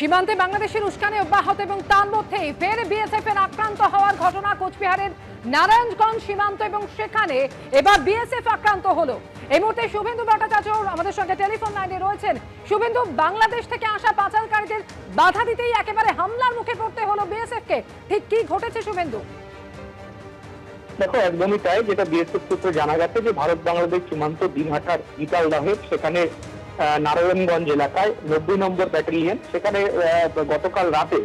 সীমান্তে বাংলাদেশের উস্কানি অব্যাহত এবং তার মধ্যেই ফের বিএসএফ এর আক্রান্ত হওয়ার ঘটনা কোচবিহারের নারায়ণগঞ্জ সীমান্ত এবং সেখানে এবার বিএসএফ আক্রান্ত হলো। এই মুহূর্তে শুভেন্দু ভট্টাচার্য আমাদের সঙ্গে টেলিফোন লাইনে রয়েছেন। শুভেন্দু, বাংলাদেশ থেকে আসা পাচারকারীদের বাধা দিতেই একেবারে হামলার মুখে পড়তে হলো বিএসএফ কে, ঠিক কি ঘটেছে শুভেন্দু? দেখো, একদমই তাই। যেটা বিএসএফ সূত্রে জানা গেছে যে ভারত বাংলাদেশ সীমান্ত দিনহাটার বিকালদহে সেখানে নারায়ণগঞ্জ এলাকায় 90 নম্বর ব্যাটালিয়ন সেখানে গতকাল রাতে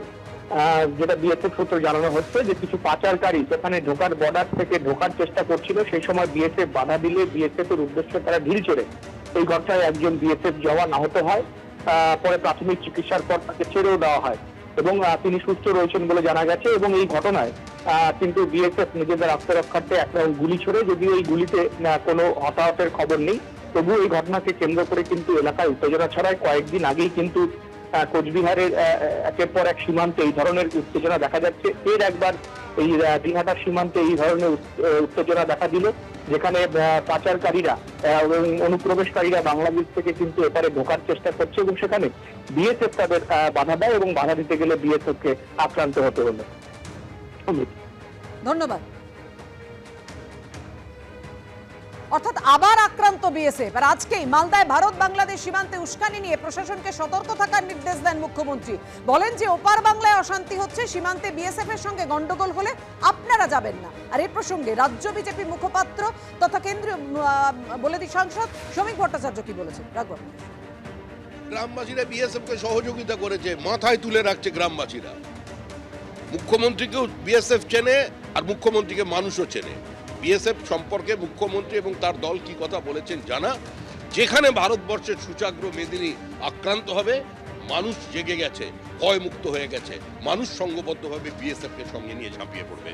যেটা বিএসএফ সূত্রে জানানো হচ্ছে যে কিছু পাচারকারী সেখানে ঢোকার বর্ডার থেকে ঢোকার চেষ্টা করছিল। সেই সময় বিএসএফ বাধা দিলে বিএসএফ এর উদ্দেশ্যে তারা ঢিল ছোড়ে। এই ঘটনায় একজন বিএসএফ জওয়ান আহত হয়। পরে প্রাথমিক চিকিৎসার পর তাকে ছেড়েও দেওয়া হয় এবং তিনি সুস্থ রয়েছেন বলে জানা গেছে। এবং এই ঘটনায় কিন্তু বিএসএফ নিজেদের আত্মরক্ষার্থে এক রাউন্ড গুলি ছোড়ে। যদিও এই গুলিতে কোনো হতাহতের খবর নেই, তবু এই ঘটনাকে কেন্দ্র করে কিন্তু এলাকায় উত্তেজনা ছড়ায়। কয়েকদিন আগেই কিন্তু কোচবিহারের একের পর এক সীমান্তে এই ধরনের উত্তেজনা দেখা যাচ্ছে। এর একবার এই দিনহাটার সীমান্তে এই ধরনের উত্তেজনা দেখা দিল, যেখানে পাচারকারীরা এবং অনুপ্রবেশকারীরা বাংলাদেশ থেকে কিন্তু এপারে ঢোকার চেষ্টা করছে এবং সেখানে বিএসএফ তাদের বাধা দেয় এবং বাধা দিতে গেলে বিএসএফ কে আক্রান্ত হতে হলো। ধন্যবাদ। অর্থাৎ আবার আক্রান্ত বিএসএফ। আর আজকেই মালদায় ভারত বাংলাদেশ সীমান্তে উস্কানি নিয়ে প্রশাসনকে সতর্ক থাকার নির্দেশ দেন মুখ্যমন্ত্রী। বলেন যে ওপার বাংলায় অশান্তি হচ্ছে, সীমান্তে বিএসএফ এর সঙ্গে গন্ডগোল হলে আপনারা যাবেন না। আর এই প্রসঙ্গে রাজ্য বিজেপি মুখপাত্র তথা কেন্দ্রীয় বলেদি সাংসদ শ্রমিক ভট্টাচার্য কি বলেছেন? রাখবো। গ্রামবাসীরা বিএসএফ কে সহযোগিতা করেছে, মাথায় তুলে রাখছে গ্রামবাসীরা। মুখ্যমন্ত্রীকেও বিএসএফ চেনে আর মুখ্যমন্ত্রীকে মানুষও চেনে। বিএসএফ সম্পর্কে মুখ্যমন্ত্রী এবং তার দল কি কথা বলেছেন জানা। যেখানে ভারতবর্ষের সূচাগ্র মেদিনী আক্রান্ত হবে, মানুষ জেগে গেছে, ভয়মুক্ত হয়ে গেছে, মানুষ সংঘবদ্ধভাবে বিএসএফ কে সঙ্গে নিয়ে ঝাঁপিয়ে পড়বে।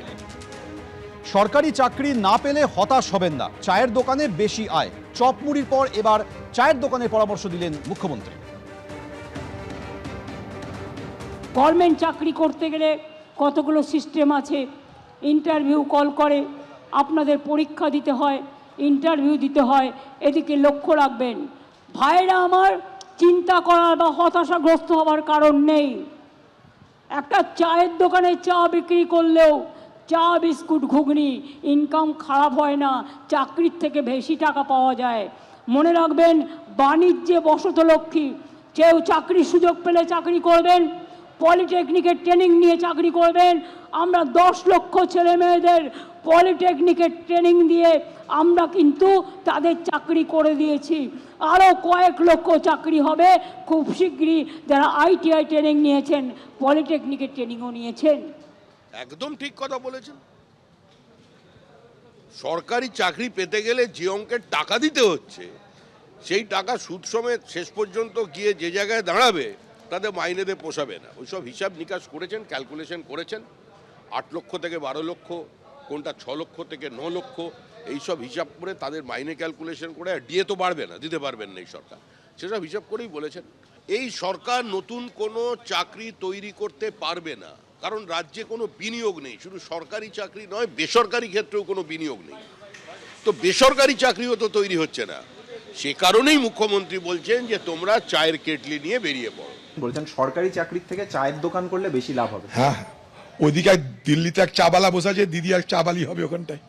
সরকারি চাকরি না পেলে হতাশ হবেন না, চায়ের দোকানে বেশি আয়। চপ মুড়ির পর এবার চায়ের দোকানের পরামর্শ দিলেন মুখ্যমন্ত্রী। গভর্নমেন্ট চাকরি করতে গেলে কতগুলো সিস্টেম আছে। ইন্টারভিউ কল করে, আপনাদের পরীক্ষা দিতে হয়, ইন্টারভিউ দিতে হয়, এদিকে লক্ষ্য রাখবেন। ভাইরা আমার, চিন্তা করার বা হতাশাগ্রস্ত হওয়ার কারণ নেই। একটা চায়ের দোকানে চা বিক্রি করলেও চা বিস্কুট ঘুগনি ইনকাম খারাপ হয় না, চাকরির থেকে বেশি টাকা পাওয়া যায়। মনে রাখবেন, বাণিজ্যে বসত লক্ষ্মী। কেউ চাকরির সুযোগ পেলে চাকরি করবেন, পলিটেকনিকের ট্রেনিং নিয়ে চাকরি করবেন। আমরা 10 লক্ষ ছেলে মেয়েদের পলিটেকনিকের ট্রেনিং দিয়ে আমরা কিন্তু তাদের চাকরি করে দিয়েছি। আরও কয়েক লক্ষ চাকরি হবে খুব শীঘ্রই, যারা আইটিআই ট্রেনিং নিয়েছেন, পলিটেকনিকের ট্রেনিংও নিয়েছেন। একদম ঠিক কথা বলেছেন। সরকারি চাকরি পেতে গেলে যে অঙ্কের টাকা দিতে হচ্ছে, সেই টাকা সুদ সমেত শেষ পর্যন্ত গিয়ে যে জায়গায় দাঁড়াবে তাদের মাইনেতে পোষাবে না। ওইসব হিসাব নিকাশ করেছেন, ক্যালকুলেশন করেছেন। 8 লক্ষ থেকে 12 লক্ষ, কোনটা 6 লক্ষ থেকে 9 লক্ষ, এইসব হিসাব করে তাদের মাইনে ক্যালকুলেশন করে। ডিএ তো বাড়বে না, দিতে পারবেন না এই সরকার, সেসব হিসাব করেই বলেছেন। এই সরকার নতুন কোনো চাকরি তৈরি করতে পারবে না, কারণ রাজ্যে কোনো বিনিয়োগ নেই। শুধু সরকারি চাকরি নয়, বেসরকারি ক্ষেত্রেও কোনো বিনিয়োগ নেই। তো বেসরকারি চাকরিও তো তৈরি হচ্ছে না। সে কারণেই মুখ্যমন্ত্রী বলছেন যে তোমরা চায়ের কেটলি নিয়ে বেরিয়ে পড়ো। বলছেন সরকারি চাকরির থেকে চায়ের দোকান করলে বেশি লাভ হবে। হ্যাঁ, ওইদিকে দিল্লিতে এক চাবালা বসা আছে, দিদি এক চাবালি হবে ওখানটায়।